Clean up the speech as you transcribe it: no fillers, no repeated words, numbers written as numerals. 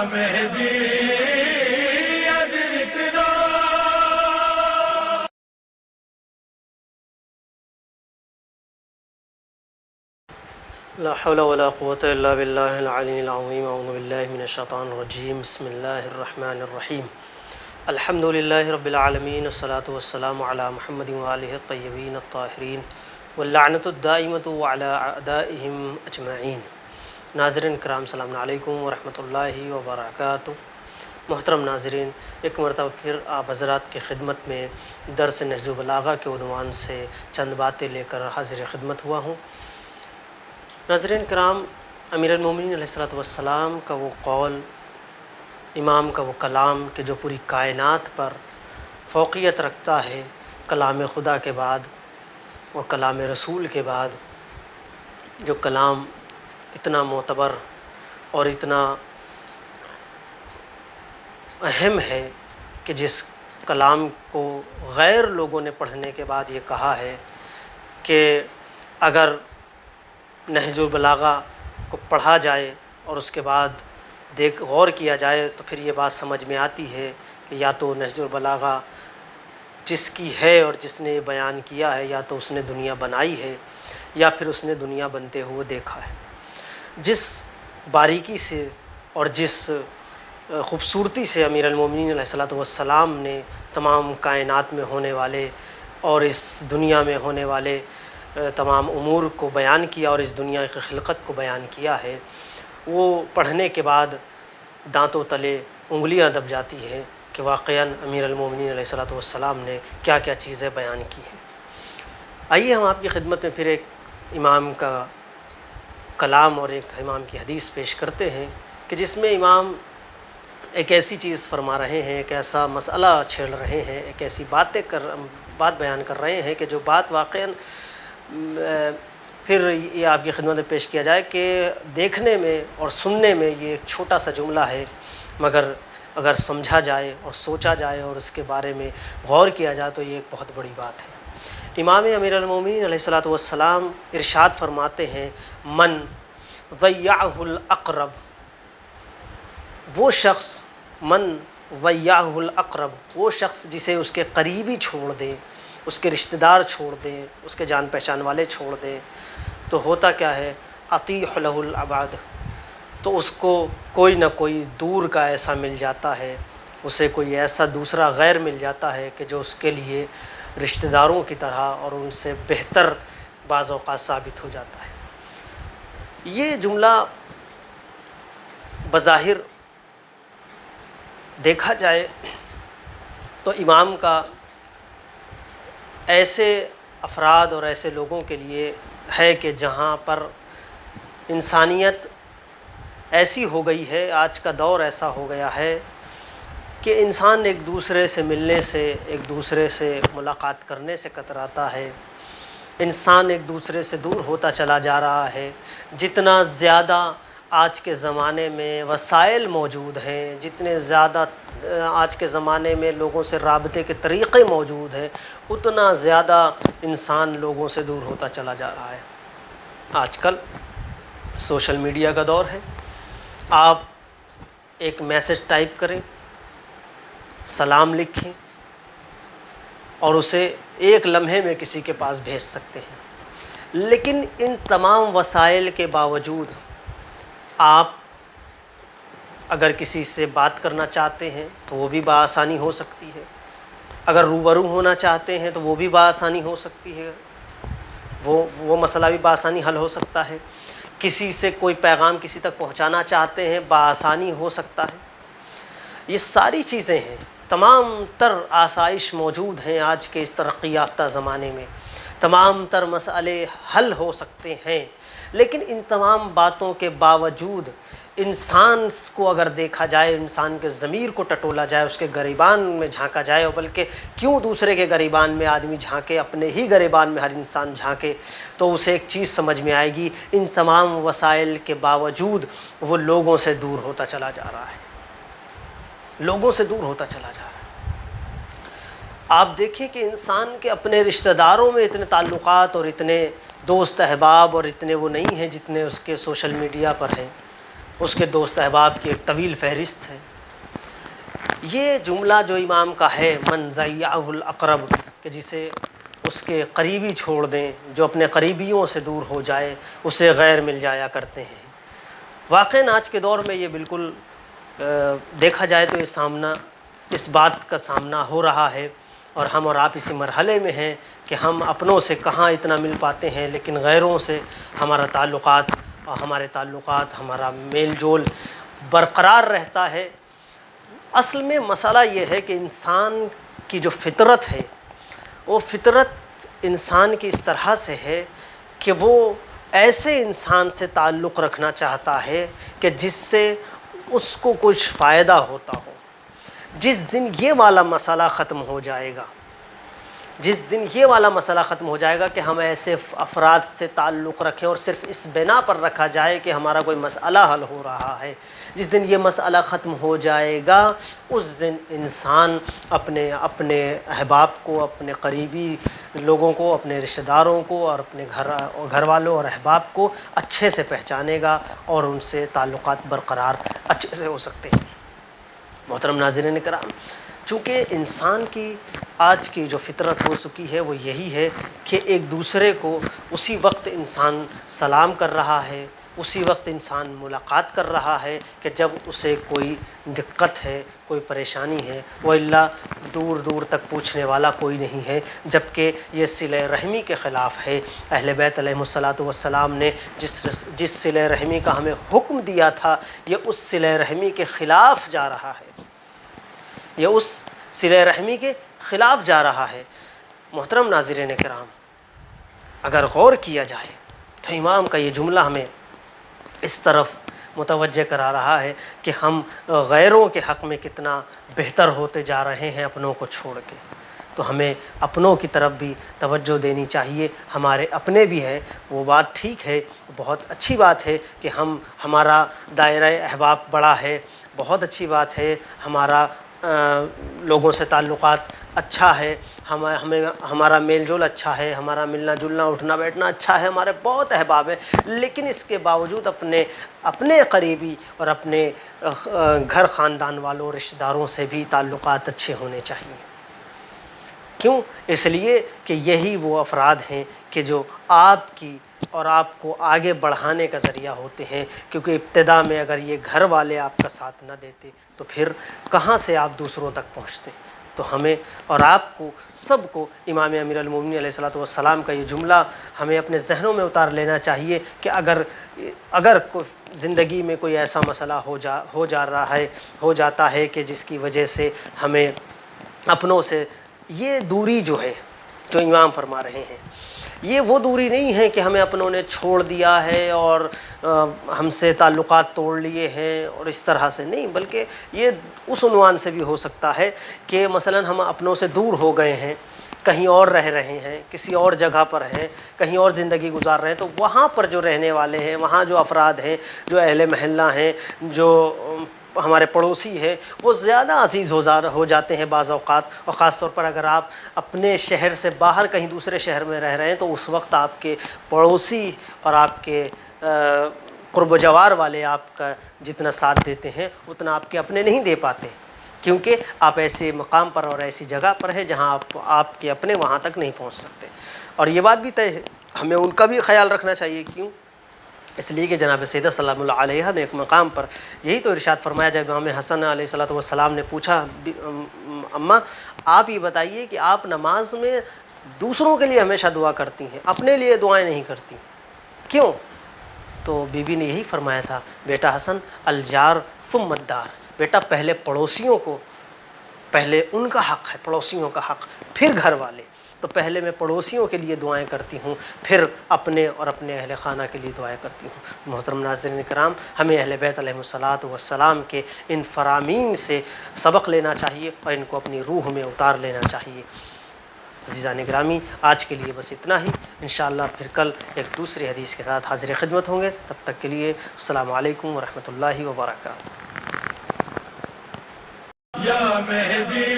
مهدی ادرکنا لا حول ولا قوة إلا بالله العلي العظيم. أعوذ بالله من الشيطان الرجيم. بسم الله الرحمن الرحيم. الحمد لله رب العالمين، والصلاة والسلام على محمد وآله الطيبين الطاهرين، واللعنة الدائمة وعلى أعدائهم أجمعين. ناظرین کرام، السلام علیکم ورحمۃ اللہ وبرکاتہ. محترم ناظرین، ایک مرتبہ پھر آپ حضرات کی خدمت میں درس نہج البلاغہ کے عنوان سے چند باتیں لے کر حاضر خدمت ہوا ہوں. ناظرین کرام، امیر المومنین علیہ الصلوۃ والسلام کا وہ قول، امام کا وہ کلام کہ جو پوری کائنات پر فوقیت رکھتا ہے کلام خدا کے بعد اور کلام رسول کے بعد، جو کلام اتنا معتبر اور اتنا اہم ہے کہ جس کلام کو غیر لوگوں نے پڑھنے کے بعد یہ کہا ہے کہ اگر نہج البلاغہ کو پڑھا جائے اور اس کے بعد غور کیا جائے تو پھر یہ بات سمجھ میں آتی ہے کہ یا تو نہج البلاغہ جس کی ہے اور جس نے بیان کیا ہے، یا تو اس نے دنیا بنائی ہے یا پھر اس نے دنیا بنتے ہوئے دیکھا ہے. جس باریکی سے اور جس خوبصورتی سے امیر المومنین علیہ الصلوۃ والسلام نے تمام کائنات میں ہونے والے اور اس دنیا میں ہونے والے تمام امور کو بیان کیا اور اس دنیا کی خلقت کو بیان کیا ہے، وہ پڑھنے کے بعد دانتوں تلے انگلیاں دب جاتی ہیں کہ واقعاً امیر المومنین علیہ الصلوۃ والسلام نے کیا کیا چیزیں بیان کی ہیں. آئیے ہم آپ کی خدمت میں پھر ایک امام کا کلام اور ایک امام کی حدیث پیش کرتے ہیں کہ جس میں امام ایک ایسی چیز فرما رہے ہیں، ایک ایسا مسئلہ چھیڑ رہے ہیں، ایک ایسی بات بیان کر رہے ہیں کہ جو بات واقعاً پھر یہ آپ کی خدمت میں پیش کیا جائے کہ دیکھنے میں اور سننے میں یہ ایک چھوٹا سا جملہ ہے، مگر اگر سمجھا جائے اور سوچا جائے اور اس کے بارے میں غور کیا جائے تو یہ ایک بہت بڑی بات ہے. امام امیر المومنین علیہ الصلوۃ والسلام ارشاد فرماتے ہیں، من ضیعہ الاقرب، وہ شخص، من ضیعہ الاقرب، وہ شخص جسے اس کے قریبی چھوڑ دے، اس کے رشتہ دار چھوڑ دیں، اس کے جان پہچان والے چھوڑ دیں، تو ہوتا کیا ہے، اطیح لہ العباد، تو اس کو کوئی نہ کوئی دور کا ایسا مل جاتا ہے، اسے کوئی ایسا دوسرا غیر مل جاتا ہے کہ جو اس کے لیے رشتہ داروں کی طرح اور ان سے بہتر بعض اوقات ثابت ہو جاتا ہے. یہ جملہ بظاہر دیکھا جائے تو امام کا ایسے افراد اور ایسے لوگوں کے لیے ہے کہ جہاں پر انسانیت ایسی ہو گئی ہے، آج کا دور ایسا ہو گیا ہے کہ انسان ایک دوسرے سے ملنے سے، ایک دوسرے سے ملاقات کرنے سے کتراتا ہے، انسان ایک دوسرے سے دور ہوتا چلا جا رہا ہے. جتنا زیادہ آج کے زمانے میں وسائل موجود ہیں، جتنے زیادہ آج کے زمانے میں لوگوں سے رابطے کے طریقے موجود ہیں، اتنا زیادہ انسان لوگوں سے دور ہوتا چلا جا رہا ہے. آج کل سوشل میڈیا کا دور ہے، آپ ایک میسج ٹائپ کریں، سلام لکھیں اور اسے ایک لمحے میں کسی کے پاس بھیج سکتے ہیں. لیکن ان تمام وسائل کے باوجود آپ اگر کسی سے بات کرنا چاہتے ہیں تو وہ بھی بآسانی ہو سکتی ہے، اگر روبرو ہونا چاہتے ہیں تو وہ بھی بآسانی ہو سکتی ہے، وہ مسئلہ بھی بآسانی حل ہو سکتا ہے. کسی سے کوئی پیغام کسی تک پہنچانا چاہتے ہیں، بآسانی ہو سکتا ہے. یہ ساری چیزیں ہیں، تمام تر آسائش موجود ہیں آج کے اس ترقی یافتہ زمانے میں، تمام تر مسئلے حل ہو سکتے ہیں. لیکن ان تمام باتوں کے باوجود انسان کو اگر دیکھا جائے، انسان کے ضمیر کو ٹٹولا جائے، اس کے گریبان میں جھانکا جائے، اور بلکہ کیوں دوسرے کے گریبان میں آدمی جھانکے، اپنے ہی گریبان میں ہر انسان جھانکے، تو اسے ایک چیز سمجھ میں آئے گی، ان تمام وسائل کے باوجود وہ لوگوں سے دور ہوتا چلا جا رہا ہے، لوگوں سے دور ہوتا چلا جا رہا ہے. آپ دیکھیں کہ انسان کے اپنے رشتہ داروں میں اتنے تعلقات اور اتنے دوست احباب اور اتنے وہ نہیں ہیں جتنے اس کے سوشل میڈیا پر ہیں. اس کے دوست احباب کی ایک طویل فہرست ہے۔ یہ جملہ جو امام کا ہے من ضیعہ الاقرب، کہ جسے اس کے قریبی چھوڑ دیں، جو اپنے قریبیوں سے دور ہو جائے اسے غیر مل جایا کرتے ہیں۔ واقعاً آج کے دور میں یہ بالکل دیکھا جائے تو اس بات کا سامنا ہو رہا ہے، اور ہم اور آپ اسی مرحلے میں ہیں کہ ہم اپنوں سے کہاں اتنا مل پاتے ہیں، لیکن غیروں سے ہمارا تعلقات ہمارا میل جول برقرار رہتا ہے۔ اصل میں مسئلہ یہ ہے کہ انسان کی جو فطرت ہے، وہ فطرت انسان کی اس طرح سے ہے کہ وہ ایسے انسان سے تعلق رکھنا چاہتا ہے کہ جس سے اس کو کچھ فائدہ ہوتا ہو۔ جس دن یہ والا مسئلہ ختم ہو جائے گا کہ ہم ایسے افراد سے تعلق رکھیں اور صرف اس بنا پر رکھا جائے کہ ہمارا کوئی مسئلہ حل ہو رہا ہے، جس دن یہ مسئلہ ختم ہو جائے گا اس دن انسان اپنے احباب کو، اپنے قریبی لوگوں کو، اپنے رشتہ داروں کو اور اپنے گھر والوں اور احباب کو اچھے سے پہچانے گا اور ان سے تعلقات برقرار اچھے سے ہو سکتے ہیں۔ محترم ناظرین کرام، چونکہ انسان کی آج کی جو فطرت ہو چکی ہے وہ یہی ہے کہ ایک دوسرے کو اسی وقت انسان سلام کر رہا ہے، اسی وقت انسان ملاقات کر رہا ہے کہ جب اسے کوئی دقت ہے، کوئی پریشانی ہے، وإلا دور دور تک پوچھنے والا کوئی نہیں ہے، جبکہ یہ صلہ رحمی کے خلاف ہے۔ اہل بیت علیہم الصلاۃ والسلام نے جس صلہ رحمی کا ہمیں حکم دیا تھا، یہ اس صلہ رحمی کے خلاف جا رہا ہے، محترم ناظرین کرام، اگر غور کیا جائے تو امام کا یہ جملہ ہمیں اس طرف متوجہ کرا رہا ہے کہ ہم غیروں کے حق میں کتنا بہتر ہوتے جا رہے ہیں اپنوں کو چھوڑ کے۔ تو ہمیں اپنوں کی طرف بھی توجہ دینی چاہیے۔ ہمارے اپنے بھی ہیں، وہ بات ٹھیک ہے، بہت اچھی بات ہے کہ ہمارا دائرہ احباب بڑا ہے، بہت اچھی بات ہے، ہمارا لوگوں سے تعلقات اچھا ہے، ہمارا میل جول اچھا ہے، ہمارا ملنا جلنا اٹھنا بیٹھنا اچھا ہے، ہمارے بہت احباب ہیں، لیکن اس کے باوجود اپنے قریبی اور اپنے گھر خاندان والوں رشتہ داروں سے بھی تعلقات اچھے ہونے چاہیے۔ کیوں؟ اس لیے کہ یہی وہ افراد ہیں کہ جو آپ کی اور آپ کو آگے بڑھانے کا ذریعہ ہوتے ہیں، کیونکہ ابتدا میں اگر یہ گھر والے آپ کا ساتھ نہ دیتے تو پھر کہاں سے آپ دوسروں تک پہنچتے۔ تو ہمیں اور آپ کو سب کو امام امیر المومنین علیہ الصلوۃ والسلام کا یہ جملہ ہمیں اپنے ذہنوں میں اتار لینا چاہیے کہ اگر زندگی میں کوئی ایسا مسئلہ ہو جاتا ہے کہ جس کی وجہ سے ہمیں اپنوں سے یہ دوری جو ہے، جو امام فرما رہے ہیں، یہ وہ دوری نہیں ہے کہ ہمیں اپنوں نے چھوڑ دیا ہے اور ہم سے تعلقات توڑ لیے ہیں اور اس طرح سے نہیں، بلکہ یہ اس عنوان سے بھی ہو سکتا ہے کہ مثلا ہم اپنوں سے دور ہو گئے ہیں، کہیں اور رہ رہے ہیں، کسی اور جگہ پر ہیں، کہیں اور زندگی گزار رہے ہیں، تو وہاں پر جو رہنے والے ہیں، وہاں جو افراد ہیں، جو اہل محلہ ہیں، جو ہمارے پڑوسی ہیں، وہ زیادہ عزیز ہو جاتے ہیں بعض اوقات، اور خاص طور پر اگر آپ اپنے شہر سے باہر کہیں دوسرے شہر میں رہ رہے ہیں تو اس وقت آپ کے پڑوسی اور آپ کے قرب و جوار والے آپ کا جتنا ساتھ دیتے ہیں اتنا آپ کے اپنے نہیں دے پاتے، کیونکہ آپ ایسے مقام پر اور ایسی جگہ پر ہیں جہاں آپ کے اپنے وہاں تک نہیں پہنچ سکتے۔ اور یہ بات بھی طے ہے، ہمیں ان کا بھی خیال رکھنا چاہیے۔ کیوں؟ اس لیے کہ جناب سیدہ سلام اللہ علیہ نے ایک مقام پر یہی تو ارشاد فرمایا، جب امام حسن علیہ الصلوۃ والسلام نے پوچھا، اماں آپ یہ بتائیے کہ آپ نماز میں دوسروں کے لیے ہمیشہ دعا کرتی ہیں، اپنے لیے دعائیں نہیں کرتی، کیوں؟ تو بی بی نے یہی فرمایا تھا، بیٹا حسن الجار ثم الدار، بیٹا پہلے پڑوسیوں کو، پہلے ان کا حق ہے، پڑوسیوں کا حق، پھر گھر والے، تو پہلے میں پڑوسیوں کے لیے دعائیں کرتی ہوں، پھر اپنے اور اپنے اہل خانہ کے لیے دعائیں کرتی ہوں۔ محترم ناظرین کرام، ہمیں اہل بیت علیہم الصلاۃ والسلام کے ان فرامین سے سبق لینا چاہیے اور ان کو اپنی روح میں اتار لینا چاہیے۔ عزیزان گرامی، آج کے لیے بس اتنا ہی، انشاءاللہ پھر کل ایک دوسری حدیث کے ساتھ حاضر خدمت ہوں گے، تب تک کے لیے السلام علیکم ورحمۃ اللہ وبرکاتہ۔ یا مہدی